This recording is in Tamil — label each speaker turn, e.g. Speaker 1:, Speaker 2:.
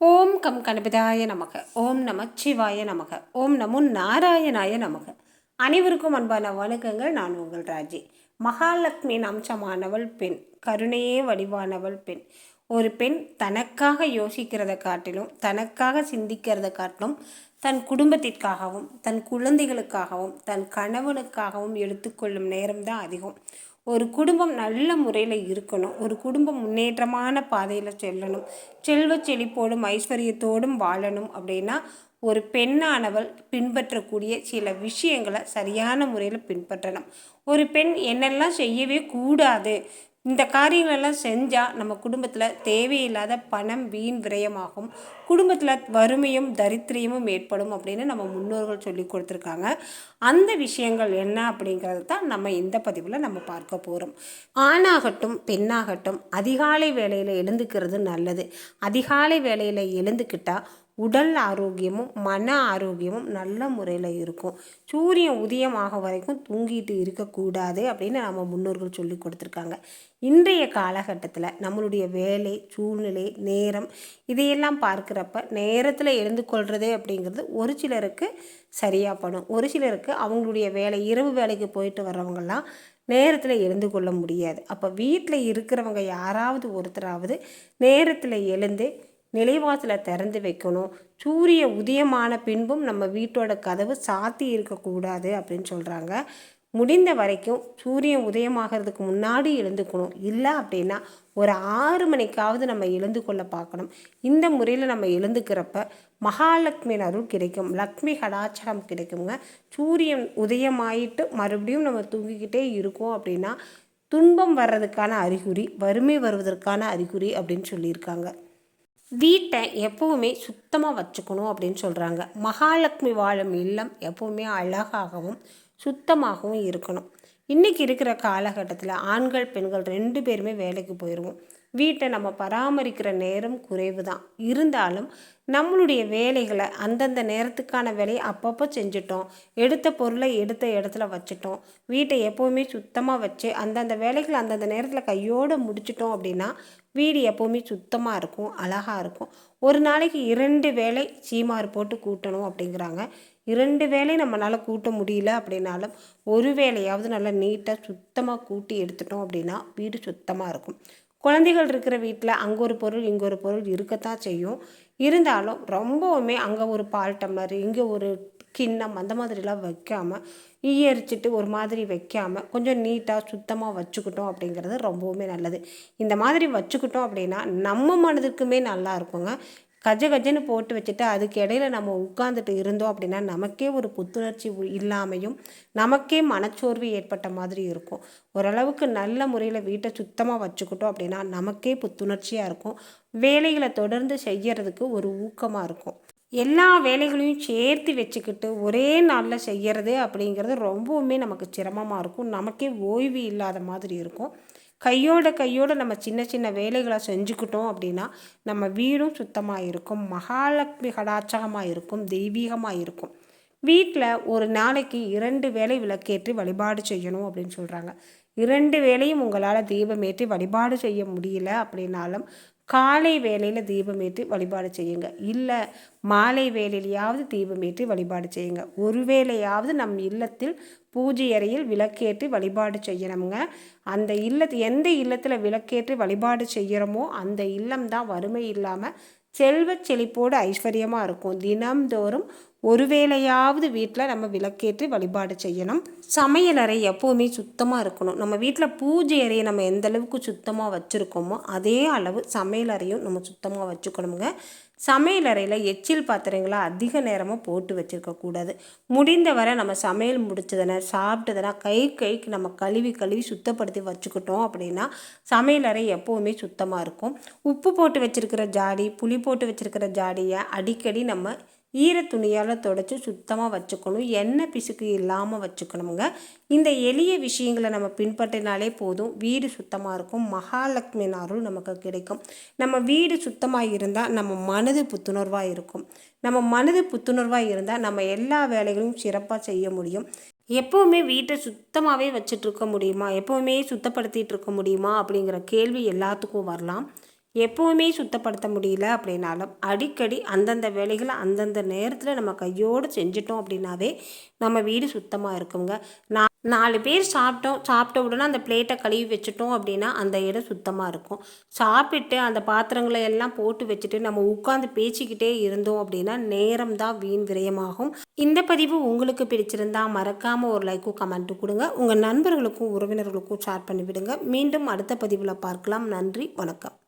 Speaker 1: ஓம் கம் கணபதாய நமக. ஓம் நமச்சிவாய நமக. ஓம் நமோ நாராயணாய நமக. அனைவருக்கும் அன்பான வணக்கங்கள். நான் உங்கள் ராஜி. மகாலட்சுமியின் அம்சமானவள் பெண், கருணையே வடிவானவள் பெண். ஒரு பெண் தனக்காக யோசிக்கிறத காட்டிலும், தனக்காக சிந்திக்கிறத காட்டிலும், தன் குடும்பத்திற்காகவும் தன் குழந்தைகளுக்காகவும் தன் கணவனுக்காகவும் எடுத்துக்கொள்ளும் நேரம்தான் அதிகம். ஒரு குடும்பம் நல்ல முறையில் இருக்கணும், ஒரு குடும்பம் முன்னேற்றமான பாதையில் செல்லணும், செல்வ செழிப்போடும் ஐஸ்வர்யத்தோடும் வாழணும் அப்படின்னா ஒரு பெண்ணானவள் பின்பற்றக்கூடிய சில விஷயங்களை சரியான முறையில் பின்பற்றணும். ஒரு பெண் என்னெல்லாம் செய்யவே கூடாது, இந்த காரியங்களெல்லாம் செஞ்சால் நம்ம குடும்பத்தில் தேவையில்லாத பணம் வீண் விரயமாகும், குடும்பத்தில் வறுமையும் தரித்திரியமும் ஏற்படும் அப்படின்னு நம்ம முன்னோர்கள் சொல்லி கொடுத்துருக்காங்க. அந்த விஷயங்கள் என்ன அப்படிங்கிறது தான் நம்ம இந்த பதிவில் நம்ம பார்க்க போகிறோம். ஆணாகட்டும் பெண்ணாகட்டும் அதிகாலை வேளையில் எழுந்துக்கிறது நல்லது. அதிகாலை வேளையில் எழுந்துக்கிட்டால் உடல் ஆரோக்கியமும் மன ஆரோக்கியமும் நல்ல முறையில் இருக்கும். சூரியன் உதயமாக வரைக்கும் தூங்கிட்டு இருக்கக்கூடாது அப்படின்னு நம்ம முன்னோர்கள் சொல்லி கொடுத்துருக்காங்க. இன்றைய காலகட்டத்தில் நம்மளுடைய வேலை சூழ்நிலை நேரம் இதையெல்லாம் பார்க்குறப்ப நேரத்தில் எழுந்து கொள்வது அப்படிங்கிறது ஒரு சிலருக்கு சரியாக படும். ஒரு சிலருக்கு அவங்களுடைய வேலை இரவு வேலைக்கு போயிட்டு வர்றவங்கெல்லாம் நேரத்தில் எழுந்து கொள்ள முடியாது. அப்போ வீட்டில் இருக்கிறவங்க யாராவது ஒருத்தராவது நேரத்தில் எழுந்து நிலைவாசலை திறந்து வைக்கணும். சூரிய உதயமான பின்பும் நம்ம வீட்டோட கதவு சாத்தி இருக்கக்கூடாது அப்படின்னு சொல்கிறாங்க. முடிந்த வரைக்கும் சூரியன் உதயமாகிறதுக்கு முன்னாடி எழுந்துக்கணும். இல்லை அப்படின்னா ஒரு 6 மணிக்காவது நம்ம எழுந்து கொள்ள பார்க்கணும். இந்த முறையில் நம்ம எழுந்துக்கிறப்ப மகாலட்சுமியின் அருள் கிடைக்கும், லக்ஷ்மி கடாட்சகம் கிடைக்குங்க. சூரியன் உதயமாயிட்டு மறுபடியும் நம்ம தூங்கிக்கிட்டே இருக்கோம் அப்படின்னா துன்பம் வர்றதுக்கான அறிகுறி, வறுமை வருவதற்கான அறிகுறி அப்படின்னு சொல்லியிருக்காங்க. வீட்டை எப்போவுமே சுத்தமாக வச்சுக்கணும் அப்படின்னு சொல்கிறாங்க. மகாலட்சுமி வாழும் இல்லம் எப்போவுமே அழகாகவும் சுத்தமாகவும் இருக்கணும். இன்றைக்கி இருக்கிற காலகட்டத்தில் ஆண்கள் பெண்கள் 2 பேருமே வேலைக்கு போயிடுவோம். வீட்டை நம்ம பராமரிக்கிற நேரம் குறைவு தான். இருந்தாலும் நம்மளுடைய வேலைகளை அந்தந்த நேரத்துக்கான வேலையை அப்பப்போ செஞ்சிட்டோம், எடுத்த பொருளை எடுத்த இடத்துல வச்சுட்டோம், வீட்டை எப்போவுமே சுத்தமாக வச்சு அந்தந்த வேலைகளை அந்தந்த நேரத்தில் கையோடு முடிச்சிட்டோம் அப்படின்னா வீடு எப்போவுமே சுத்தமாக இருக்கும், அழகாக இருக்கும். ஒரு நாளைக்கு 2 வேளை சீமாறு போட்டு கூட்டணும் அப்படிங்கிறாங்க. 2 வேளை நம்மளால் கூட்ட முடியல அப்படின்னாலும் ஒரு வேளையாவது நல்லா நீட்டாக சுத்தமாக கூட்டி எடுத்துட்டோம் அப்படின்னா வீடு சுத்தமாக இருக்கும். குழந்தைகள் இருக்கிற வீட்டில் அங்கே ஒரு பொருள் இங்கே ஒரு பொருள் இருக்கத்தான் செய்யும். இருந்தாலும் ரொம்பவுமே அங்கே ஒரு பால் டம்ளர் இங்கே ஒரு கிண்ணம் அந்த மாதிரிலாம் வைக்காமல், ஈயரிச்சிட்டு ஒரு மாதிரி வைக்காமல் கொஞ்சம் நீட்டாக சுத்தமாக வச்சுக்கிட்டோம் அப்படிங்கிறது ரொம்பவுமே நல்லது. இந்த மாதிரி வச்சுக்கிட்டோம் அப்படின்னா நம்ம மனதுக்குமே நல்லா இருக்குங்க. கஜ கஜன்னு போட்டு வச்சுட்டு அதுக்கு இடையில நம்ம உட்காந்துட்டு இருந்தோம் அப்படின்னா நமக்கே ஒரு புத்துணர்ச்சி இல்லாமையும் நமக்கே மனச்சோர்வு ஏற்பட்ட மாதிரி இருக்கும். ஓரளவுக்கு நல்ல முறையில் வீட்டை சுத்தமாக வச்சுக்கிட்டோம் அப்படின்னா நமக்கே புத்துணர்ச்சியாக இருக்கும். வேலைகளை தொடர்ந்து செய்யறதுக்கு ஒரு ஊக்கமாக இருக்கும். எல்லா வேலைகளையும் சேர்த்து வச்சுக்கிட்டு ஒரே நாளில் செய்கிறது அப்படிங்கிறது ரொம்பவுமே நமக்கு சிரமமாக இருக்கும். நமக்கே ஓய்வு இல்லாத மாதிரி இருக்கும். கையோட நம்ம சின்ன சின்ன வேலைகளை செஞ்சுக்கிட்டோம் அப்படின்னா நம்ம வீடும் சுத்தமாக இருக்கும், மகாலட்சுமி கடாட்சகமாக இருக்கும், தெய்வீகமாக இருக்கும். வீட்டில் ஒரு நாளைக்கு 2 வேளை விளக்கேற்றி வழிபாடு செய்யணும் அப்படின்னு சொல்கிறாங்க. 2 வேளையும் உங்களால் தீபமேற்றி வழிபாடு செய்ய முடியல அப்படின்னாலும் காலை வேளையில் தீபமேற்றி வழிபாடு செய்யுங்க. இல்லை மாலை வேளையிலையாவது தீபமேற்றி வழிபாடு செய்யுங்க. ஒரு வேளையாவது நம் இல்லத்தில் பூஜை அறையில் விளக்கேற்றி வழிபாடு செய்யணுங்க. அந்த எந்த இல்லத்தில் விளக்கேற்றி வழிபாடு செய்கிறோமோ அந்த இல்லம்தான் வறுமை இல்லாமல் செல்வ செழிப்போடு ஐஸ்வர்யமாக இருக்கும். தினம்தோறும் ஒரு வேளையாவது வீட்டில் நம்ம விளக்கேற்றி வழிபாடு செய்யணும். சமையலறை எப்போவுமே சுத்தமாக இருக்கணும். நம்ம வீட்டில் பூஜை அறையை நம்ம எந்த அளவுக்கு சுத்தமாக வச்சுருக்கோமோ அதே அளவு சமையலறையும் நம்ம சுத்தமாக வச்சுக்கணுங்க. சமையலறையில் எச்சில் பாத்திரங்களை அதிக நேரமாக போட்டு வச்சுருக்கக்கூடாது. முடிந்தவரை நம்ம சமையல் முடிச்சதுனா சாப்பிட்டதுனா கைக்கு நம்ம கழுவி சுத்தப்படுத்தி வச்சுக்கிட்டோம் அப்படின்னா சமையலறை எப்போவுமே சுத்தமாக இருக்கும். உப்பு போட்டு வச்சுருக்கிற ஜாடி, புளி போட்டு வச்சுருக்கிற ஜாடியை அடிக்கடி நம்ம ஈர துணியால் துடைச்சி சுத்தமாக வச்சுக்கணும். எண்ணெய் பிசுக்கு இல்லாமல் வச்சுக்கணுங்க. இந்த எளிய விஷயங்களை நம்ம பின்பற்றினாலே போதும், வீடு சுத்தமாக இருக்கும், மகாலட்சுமியின் அருள் நமக்கு கிடைக்கும். நம்ம வீடு சுத்தமாக இருந்தால் நம்ம மனது புத்துணர்வாக இருக்கும். நம்ம மனது புத்துணர்வாக இருந்தால் நம்ம எல்லா வேலைகளையும் சிறப்பாக செய்ய முடியும். எப்போவுமே வீட்டை சுத்தமாகவே வச்சுட்ருக்க முடியுமா, எப்போவுமே சுத்தப்படுத்திகிட்டு இருக்க முடியுமா அப்படிங்கிற கேள்வி எல்லாத்துக்கும் வரலாம். எப்போவுமே சுத்தப்படுத்த முடியல அப்படின்னாலும் அடிக்கடி அந்தந்த வேலைகளை அந்தந்த நேரத்தில் நம்ம கையோடு செஞ்சிட்டோம் அப்படின்னாவே நம்ம வீடு சுத்தமாக இருக்குங்க. 4 பேர் சாப்பிட்ட உடனே அந்த பிளேட்டை கழுவி வச்சுட்டோம் அப்படின்னா அந்த இடம் சுத்தமாக இருக்கும். சாப்பிட்டு அந்த பாத்திரங்களை எல்லாம் போட்டு வச்சுட்டு நம்ம உட்காந்து பேசிக்கிட்டே இருந்தோம் அப்படின்னா நேரம் தான் வீண் விரயமாகும். இந்த பதிவு உங்களுக்கு பிடிச்சிருந்தா மறக்காமல் ஒரு லைக்கும் கமெண்ட்டும் கொடுங்க. உங்கள் நண்பர்களுக்கும் உறவினர்களுக்கும் ஷேர் பண்ணிவிடுங்க. மீண்டும் அடுத்த பதிவில் பார்க்கலாம். நன்றி, வணக்கம்.